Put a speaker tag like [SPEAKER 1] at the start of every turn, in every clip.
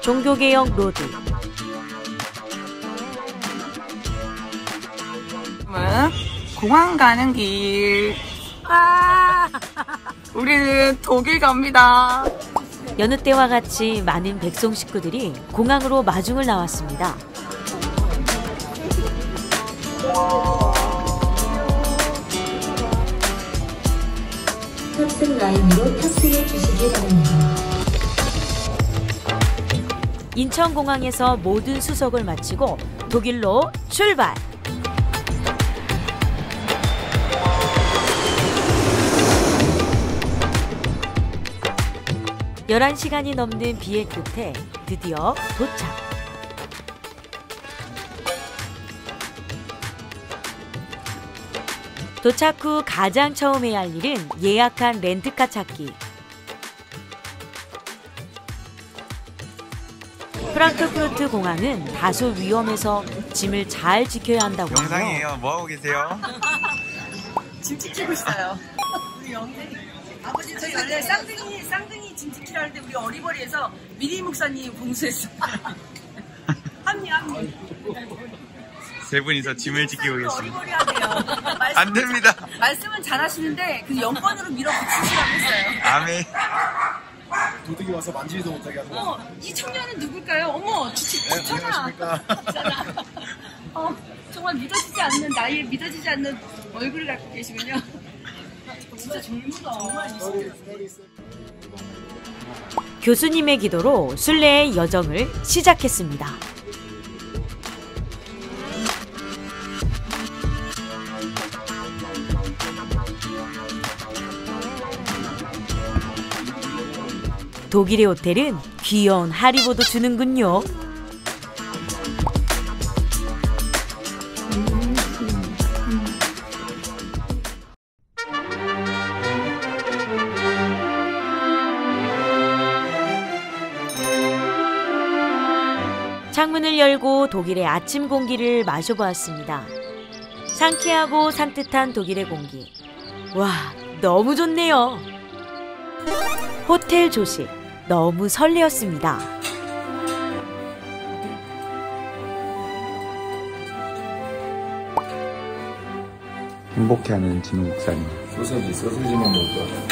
[SPEAKER 1] 종교개혁 로드.
[SPEAKER 2] 공항 가는 길. 우리는 독일 갑니다.
[SPEAKER 1] 여느 때와 같이 많은 백송 식구들이 공항으로 마중을 나왔습니다.
[SPEAKER 3] 탑승 라인으로 탑승해 주시기 바랍니다.
[SPEAKER 1] 인천공항에서 모든 수속을 마치고 독일로 출발! 11시간이 넘는 비행 끝에 드디어 도착. 도착 후 가장 처음 해야 할 일은 예약한 렌트카 찾기. 프랑크푸르트 공항은 다소 위험해서 짐을 잘 지켜야 한다고 하네요.
[SPEAKER 4] 영상이에요. 뭐하고 계세요?
[SPEAKER 5] 짐 지키고 있어요. 우리 영생이. 아버지 저희 원래 쌍둥이 짐 지키려 하는데 우리 어리버리에서 미리 목사님 공수했어. 합리.
[SPEAKER 4] 세 분이서 짐을 지키고 계십니다.
[SPEAKER 5] 어리버리하대요.
[SPEAKER 4] 안 됩니다.
[SPEAKER 5] 말씀은 잘하시는데 그 여권으로 밀어붙이시라고 했어요.
[SPEAKER 4] 아멘.
[SPEAKER 6] 도둑이 와서 만지지도 못하게 하는 거.
[SPEAKER 5] 이 청년은 누굴까요? 어머, 주차나. 정말 믿어지지 않는 얼굴을 갖고 계시군요. 진짜 젊다.
[SPEAKER 1] 교수님의 기도로 순례의 여정을 시작했습니다. 독일의 호텔은 귀여운 하리보도 주는군요. 창문을 열고 독일의 아침 공기를 마셔보았습니다. 상쾌하고 산뜻한 독일의 공기. 와, 너무 좋네요. 호텔 조식, 너무 설레었습니다.
[SPEAKER 7] 행복해하는 진우 목사님.
[SPEAKER 6] 소세지만 먹을 거야.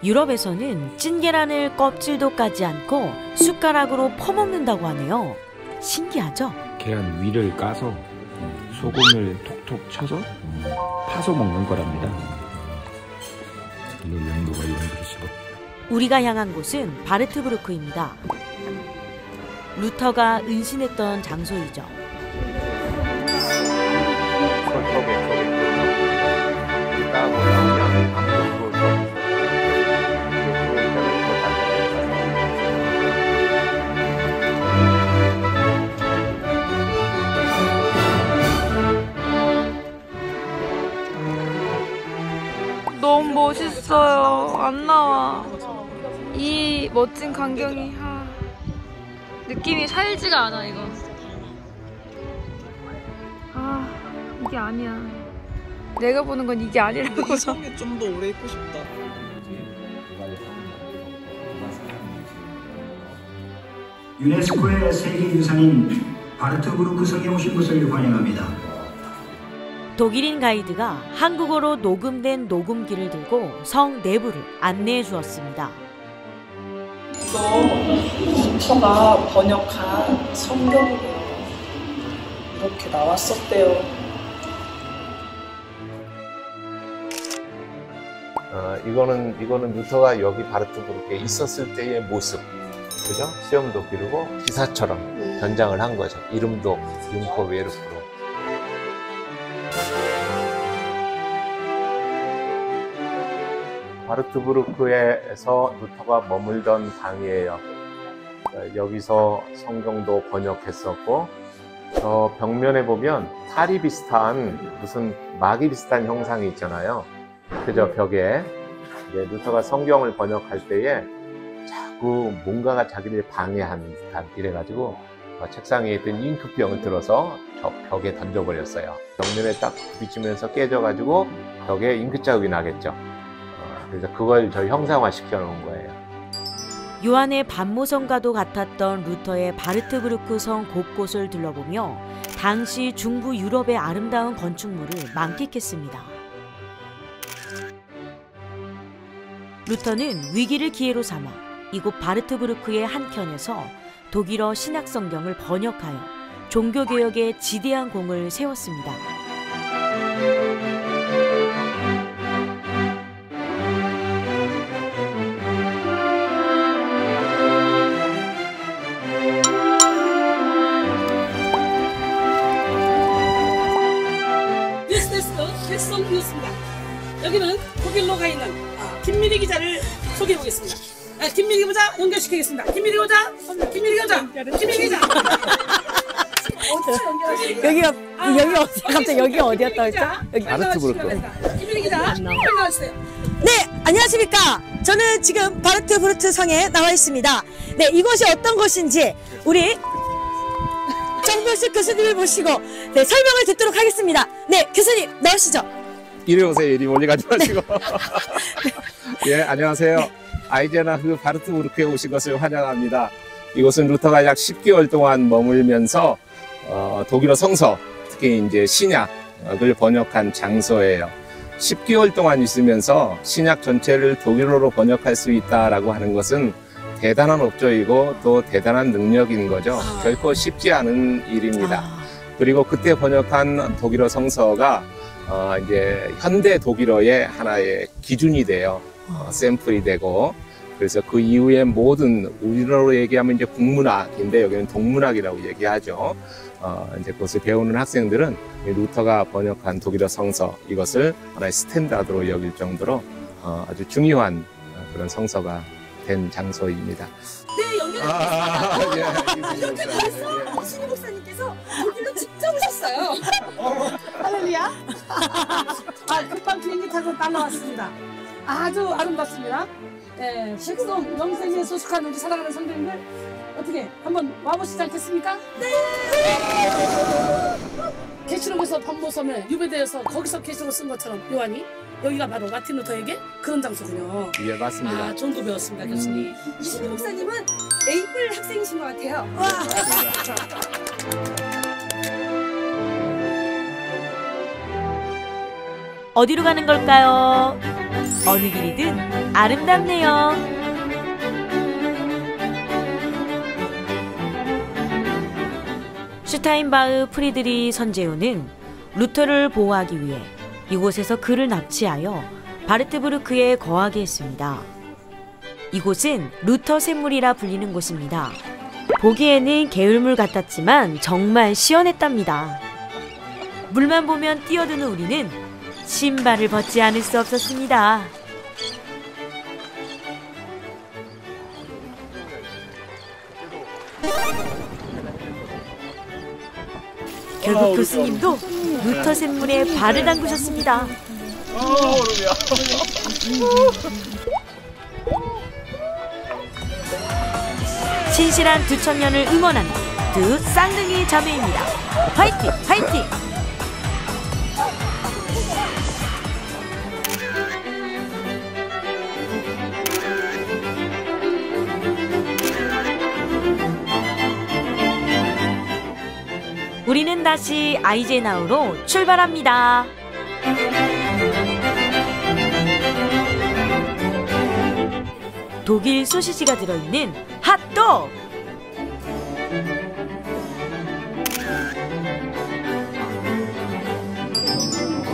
[SPEAKER 1] 유럽에서는 찐계란을 껍질도 까지 않고 숟가락으로 퍼먹는다고 하네요. 신기하죠?
[SPEAKER 7] 계란 위를 까서 소금을 톡톡 쳐서 파서 먹는 거랍니다. 이걸 용도가 이런 그릇이고.
[SPEAKER 1] 우리가 향한 곳은 바르트브루크입니다. 루터가 은신했던 장소이죠.
[SPEAKER 8] 너무 멋있어요. 안 나와. 이 멋진 광경이 느낌이 살지가 않아. 이거 이게 아니야. 내가 보는 건 이게 아니라고.
[SPEAKER 2] 이 성에 좀 더 오래 있고 싶다.
[SPEAKER 9] 유네스코의 세계유산인 바르트브루크 성에 오신 것을 환영합니다.
[SPEAKER 1] 독일인 가이드가 한국어로 녹음된 녹음기를 들고 성 내부를 안내해 주었습니다.
[SPEAKER 2] 이거 루터가 번역한 성경이에요. 이렇게 나왔었대요.
[SPEAKER 10] 이거는 루터가 여기 바르트브루크에 있었을 때의 모습, 그죠? 시험도 기르고 기사처럼 변장을 한 거죠. 이름도 융퍼 웨르프로. 바르트브루크에서 루터가 머물던 방이에요. 여기서 성경도 번역했었고, 저 벽면에 보면 탈이 비슷한 무슨 마기 비슷한 형상이 있잖아요. 그저 벽에 루터가 성경을 번역할 때에 자꾸 뭔가가 자기를 방해하는 듯한 이래가지고 책상 위에 있던 잉크병을 들어서 저 벽에 던져버렸어요. 벽면에 딱 부딪히면서 깨져가지고 벽에 잉크 자국이 나겠죠. 그래서 그걸 저 형상화 시켜놓은 거예요.
[SPEAKER 1] 요한의 반모성과도 같았던 루터의 바르트브루크 성 곳곳을 둘러보며 당시 중부 유럽의 아름다운 건축물을 만끽했습니다. 루터는 위기를 기회로 삼아 이곳 바르트브루크의 한켠에서 독일어 신약성경을 번역하여 종교개혁에 지대한 공을 세웠습니다.
[SPEAKER 5] 뉴스데스크 뉴스입니다. 여기는 독일로 가 있는 김미리 기자를 소개해 보겠습니다. 김미리 기자 연결시키겠습니다. 김미리 기자, 김미리 기자, 김미리 기자.
[SPEAKER 1] 여기가 여기 어디 갑자기 여기 어디였다 했죠? 여기
[SPEAKER 5] 바르트브루크. 김미리 기자 나와주세요.
[SPEAKER 11] 네, 안녕하십니까. 저는 지금 바르트브루크 성에 나와 있습니다. 네, 이곳이 어떤 곳인지 우리 정병식 교수님을 모시고 네, 설명을 듣도록 하겠습니다. 네, 교수님 나오시죠.
[SPEAKER 10] 이리 오세요. 이리 멀리 가지 마시고. 예, 안녕하세요. 아이제나흐 바르트브루크에 오신 것을 환영합니다. 이곳은 루터가 약 10개월 동안 머물면서 독일어 성서, 특히 이제 신약을 번역한 장소예요. 10개월 동안 있으면서 신약 전체를 독일어로 번역할 수 있다라고 하는 것은 대단한 업적이고 또 대단한 능력인 거죠. 결코 쉽지 않은 일입니다. 그리고 그때 번역한 독일어 성서가 이제 현대 독일어의 하나의 기준이 돼요. 샘플이 되고, 그래서 그 이후에 모든 우리나라로 얘기하면 이제 국문학인데 여기는 동문학이라고 얘기하죠. 이제 그것을 배우는 학생들은 루터가 번역한 독일어 성서, 이것을 하나의 스탠다드로 여길 정도로 아주 중요한 그런 성서가 된 장소입니다.
[SPEAKER 5] 네, 연결해주겠습니다. 이렇게 벌써 이순희 목사님께서 독일로 직접 오셨어요. 할렐루야. 금방 비행기 타고 날라왔습니다. 아주 아름답습니다. 네, 식성 영생에 소속한 우리 사랑하는 성도님들 어떻게 한번 와보시지 않겠습니까? 네. 계시록에서 반모섬에 유배되어서 거기서 계시록을 쓴 것처럼 요한이 여기가 바로 마틴 루터에게 그런 장소군요.
[SPEAKER 10] 예, 맞습니다.
[SPEAKER 5] 좋은 거 배웠습니다, 교수님. 이순희 목사님은 에이플 학생이신 것 같아요. 와.
[SPEAKER 1] 어디로 가는 걸까요? 어느 길이든 아름답네요. 슈타인바흐 프리드리 선제우는 루터를 보호하기 위해 이곳에서 그를 납치하여 바르트브루크에 거하게 했습니다. 이곳은 루터 샘물이라 불리는 곳입니다. 보기에는 개울물 같았지만 정말 시원했답니다. 물만 보면 뛰어드는 우리는 신발을 벗지 않을 수 없었습니다. 결국 교수님도 루터 샘물에 발을 담그셨습니다. 신실한 두 청년을 응원하는 두 쌍둥이 자매입니다. 화이팅! 화이팅! 우리는 다시 아이제나우로 출발합니다. 독일 소시지가 들어있는 핫도그!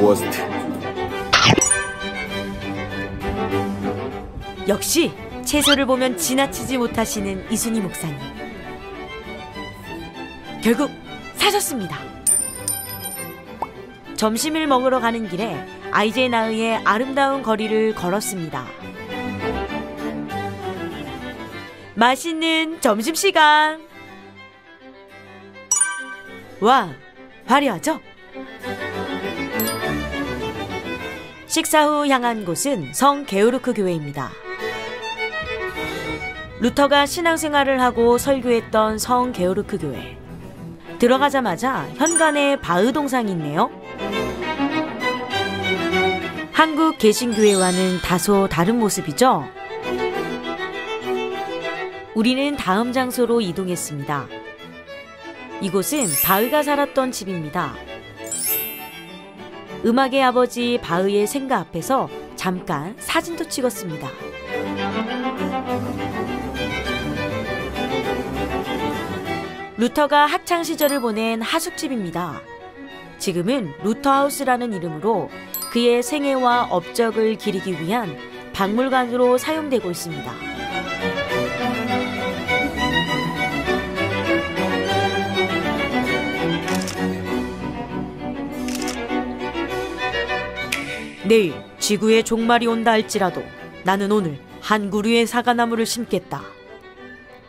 [SPEAKER 10] 워스트.
[SPEAKER 1] 역시 채소를 보면 지나치지 못하시는 이순희 목사님. 결국 사셨습니다. 점심을 먹으러 가는 길에 아이제나흐의 아름다운 거리를 걸었습니다. 맛있는 점심시간. 와, 화려하죠? 식사 후 향한 곳은 성 게오르크 교회입니다. 루터가 신앙생활을 하고 설교했던 성 게오르크 교회. 들어가자마자 현관에 바흐 동상이 있네요. 한국 개신교회와는 다소 다른 모습이죠. 우리는 다음 장소로 이동했습니다. 이곳은 바흐가 살았던 집입니다. 음악의 아버지 바흐의 생가 앞에서 잠깐 사진도 찍었습니다. 루터가 학창시절을 보낸 하숙집입니다. 지금은 루터하우스라는 이름으로 그의 생애와 업적을 기리기 위한 박물관으로 사용되고 있습니다. 내일 지구에 종말이 온다 할지라도 나는 오늘 한 그루의 사과나무를 심겠다.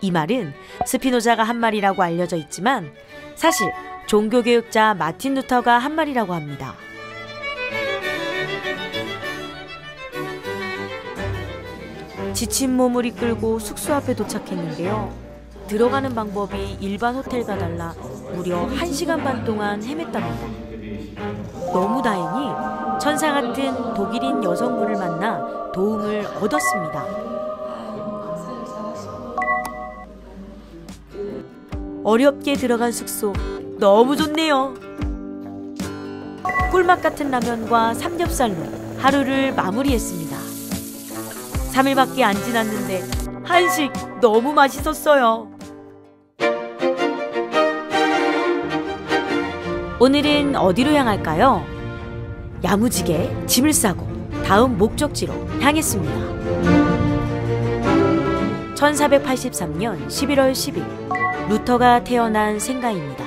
[SPEAKER 1] 이 말은 스피노자가 한 말이라고 알려져 있지만 사실 종교개혁자 마틴 루터가 한 말이라고 합니다. 지친 몸을 이끌고 숙소 앞에 도착했는데요. 들어가는 방법이 일반 호텔과 달라 무려 1시간 반 동안 헤맸답니다. 너무 다행히 천사 같은 독일인 여성분을 만나 도움을 얻었습니다. 어렵게 들어간 숙소 너무 좋네요. 꿀맛 같은 라면과 삼겹살로 하루를 마무리했습니다. 3일밖에 안 지났는데 한식 너무 맛있었어요. 오늘은 어디로 향할까요? 야무지게 짐을 싸고 다음 목적지로 향했습니다. 1483년 11월 10일 루터가 태어난 생가입니다.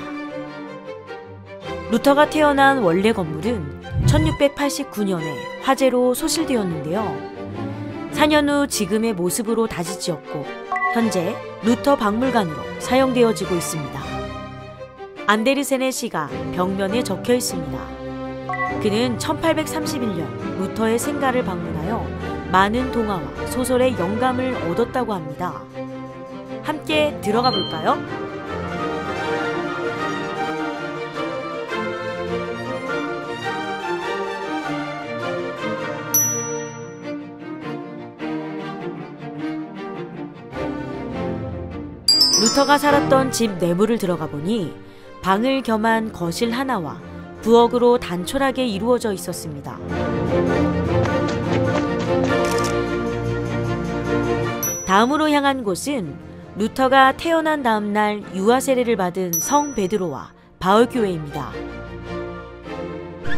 [SPEAKER 1] 루터가 태어난 원래 건물은 1689년에 화재로 소실되었는데요. 4년 후 지금의 모습으로 다시 지었고 현재 루터 박물관으로 사용되어지고 있습니다. 안데르센의 시가 벽면에 적혀 있습니다. 그는 1831년 루터의 생가를 방문하여 많은 동화와 소설의 영감을 얻었다고 합니다. 함께 들어가 볼까요? 루터가 살았던 집 내부를 들어가 보니 방을 겸한 거실 하나와 부엌으로 단촐하게 이루어져 있었습니다. 다음으로 향한 곳은 루터가 태어난 다음 날 유아 세례를 받은 성 베드로와 바울교회입니다.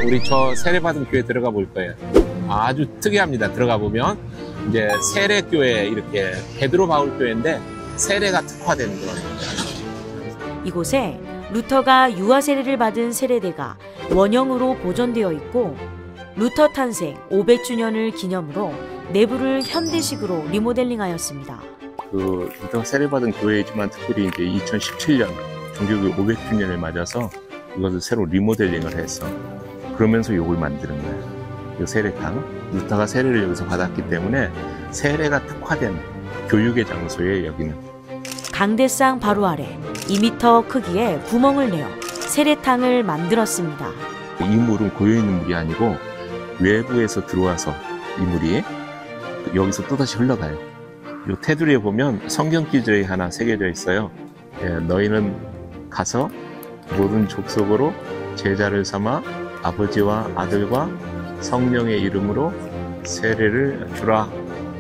[SPEAKER 10] 우리 저 세례받은 교회 들어가 볼 거예요. 아주 특이합니다. 들어가 보면 이제 세례교회 이렇게 베드로 바울 교회인데 세례가 특화된 그런 거예요.
[SPEAKER 1] 이곳에 루터가 유아 세례를 받은 세례대가 원형으로 보존되어 있고 루터 탄생 500주년을 기념으로 내부를 현대식으로 리모델링하였습니다.
[SPEAKER 10] 그 루터 세례받은 교회이지만 특별히 이제 2017년 종교교회 500주년을 맞아서 이것을 새로 리모델링을 해서 그러면서 이걸 만드는 거예요. 이 세례탕, 루터가 세례를 여기서 받았기 때문에 세례가 특화된 교육의 장소에 여기는
[SPEAKER 1] 강대상 바로 아래 2m 크기의 구멍을 내어 세례탕을 만들었습니다.
[SPEAKER 10] 이 물은 고여있는 물이 아니고 외부에서 들어와서 이 물이 여기서 또다시 흘러가요. 이 테두리에 보면 성경 기절이 하나 새겨져 있어요. 너희는 가서 모든 족속으로 제자를 삼아 아버지와 아들과 성령의 이름으로 세례를 주라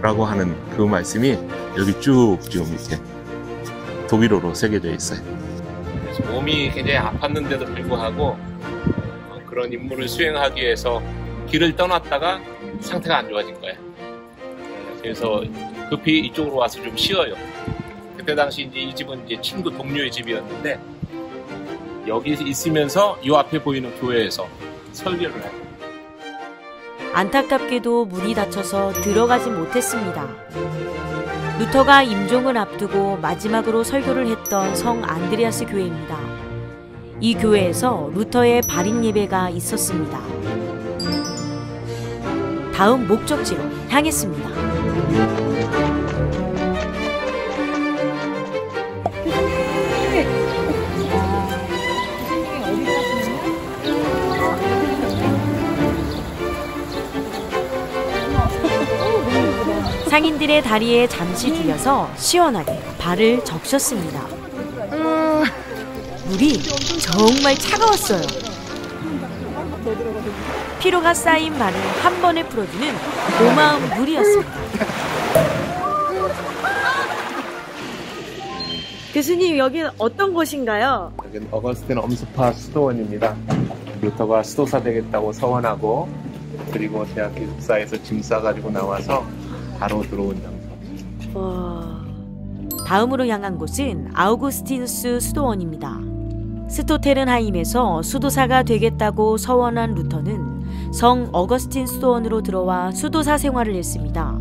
[SPEAKER 10] 라고 하는 그 말씀이 여기 쭉 지금 이렇게 독일어로 새겨져 있어요. 그래서 몸이 굉장히 아팠는데도 불구하고 그런 임무를 수행하기 위해서 길을 떠났다가 상태가 안 좋아진 거예요. 그래서 급히 이쪽으로 와서 좀 쉬어요. 그때 당시 이제 이 집은 이제 친구 동료의 집이었는데 여기 있으면서 이 앞에 보이는 교회에서 설교를 해요.
[SPEAKER 1] 안타깝게도 문이 닫혀서 들어가지 못했습니다. 루터가 임종을 앞두고 마지막으로 설교를 했던 성 안드레아스 교회입니다. 이 교회에서 루터의 발인 예배가 있었습니다. 다음 목적지로 향했습니다. 상인들의 다리에 잠시 들려서 시원하게 발을 적셨습니다. 물이 정말 차가웠어요. 피로가 쌓인 발을 한 번에 풀어주는 고마운 물이었습니다. 교수님, 여기는 어떤 곳인가요?
[SPEAKER 10] 여기는 어거스틴 엄스파 수도원입니다. 루터가 수도사 되겠다고 서원하고 그리고 대학 기숙사에서 짐 싸가지고 나와서 바로 들어온 장소.
[SPEAKER 1] 다음으로 향한 곳은 아우구스티누스 수도원입니다. 스토테른하임에서 수도사가 되겠다고 서원한 루터는 성 어거스틴 수도원으로 들어와 수도사 생활을 했습니다.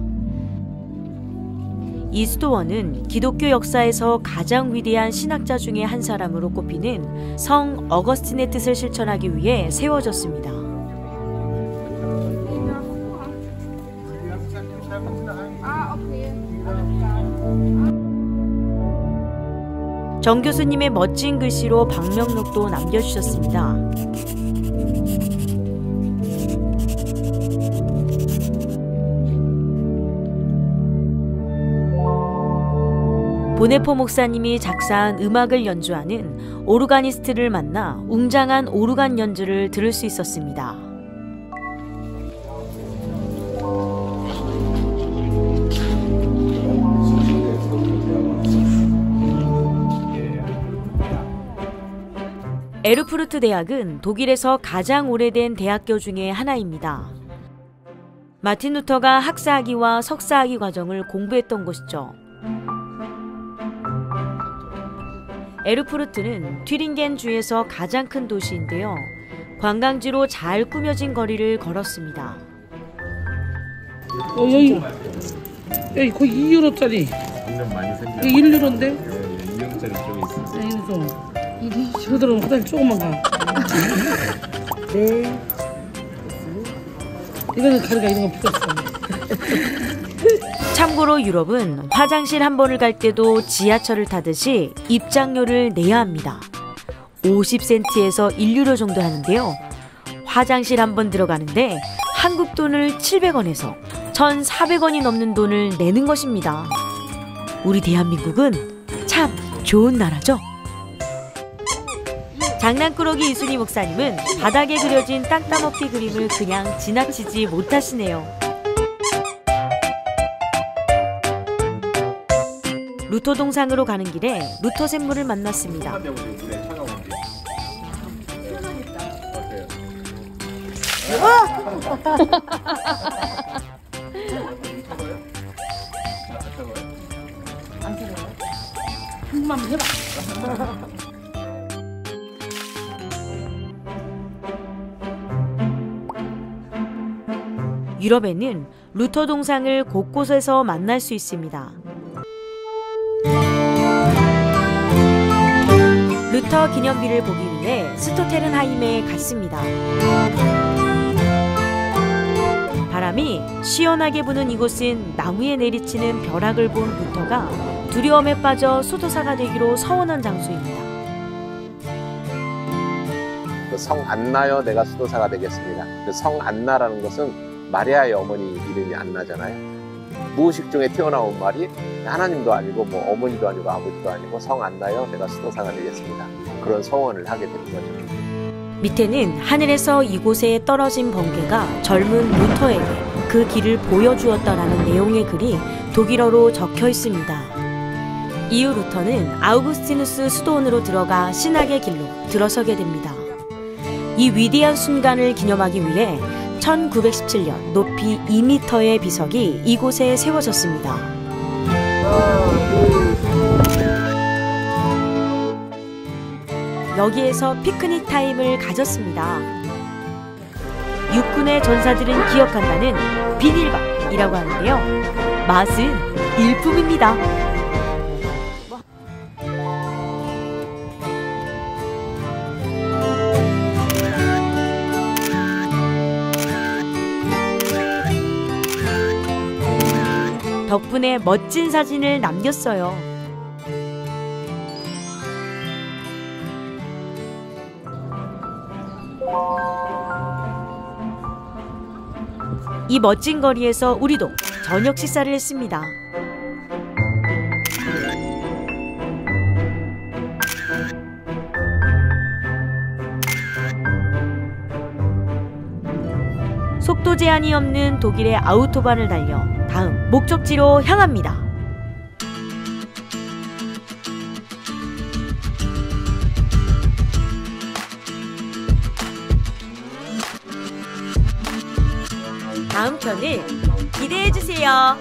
[SPEAKER 1] 이 수도원은 기독교 역사에서 가장 위대한 신학자 중에 한 사람으로 꼽히는 성 어거스틴의 뜻을 실천하기 위해 세워졌습니다. 정 교수님의 멋진 글씨로 방명록도 남겨주셨습니다. 보네포 목사님이 작사한 음악을 연주하는 오르가니스트를 만나 웅장한 오르간 연주를 들을 수 있었습니다. 에르푸르트 대학은 독일에서 가장 오래된 대학교 중에 하나입니다. 마틴 루터가 학사학위와 석사학위 과정을 공부했던 곳이죠. 에르푸르트는 튀링겐 주에서 가장 큰 도시인데요. 관광지로 잘 꾸며진 거리를 걸었습니다.
[SPEAKER 12] 여기 거의 2유로짜리.
[SPEAKER 10] 점점 많이 생겨.
[SPEAKER 12] 1유로인데?
[SPEAKER 10] 2유로짜리 좀 있어.
[SPEAKER 12] 여기서 저들은 화장실 조금만 가. 네. 이거는 가루가 이런 거 필요 없어.
[SPEAKER 1] 참고로 유럽은 화장실 한 번을 갈 때도 지하철을 타듯이 입장료를 내야 합니다. 50센트에서 1유로 정도 하는데요. 화장실 한 번 들어가는데 한국 돈을 700원에서 1,400원이 넘는 돈을 내는 것입니다. 우리 대한민국은 참 좋은 나라죠. 장난꾸러기 이순희 목사님은 바닥에 그려진 땅 따먹기 그림을 그냥 지나치지 못하시네요. 루터 동상으로 가는 길에 루터 샘물을 만났습니다.
[SPEAKER 12] 한번 해봐.
[SPEAKER 1] 유럽에는 루터 동상을 곳곳에서 만날 수 있습니다. 루터 기념비를 보기 위해 스토테른하임에 갔습니다. 바람이 시원하게 부는 이곳은 나무에 내리치는 벼락을 본 루터가 두려움에 빠져 수도사가 되기로 서원한 장소입니다.
[SPEAKER 10] 성 안나여 내가 수도사가 되겠습니다. 성 안나라는 것은 마리아의 어머니 이름이 안나잖아요. 무의식 중에 튀어나온 말이 하나님도 아니고 뭐 어머니도 아니고 아버지도 아니고 성 안나여 내가 수도사가 되겠습니다. 그런 서원을 하게 되는 거죠.
[SPEAKER 1] 밑에는 하늘에서 이곳에 떨어진 번개가 젊은 루터에게 그 길을 보여주었다라는 내용의 글이 독일어로 적혀 있습니다. 이후 루터는 아우구스티누스 수도원으로 들어가 신학의 길로 들어서게 됩니다. 이 위대한 순간을 기념하기 위해 1917년 높이 2m의 비석이 이곳에 세워졌습니다. 여기에서 피크닉 타임을 가졌습니다. 육군의 전사들은 기억한다는 비닐밥이라고 하는데요. 맛은 일품입니다. 덕분에 멋진 사진을 남겼어요. 이 멋진 거리에서 우리도 저녁 식사를 했습니다. 속도 제한이 없는 독일의 아우토반을 달려 다음 목적지로 향합니다. 다음 편을 기대해 주세요.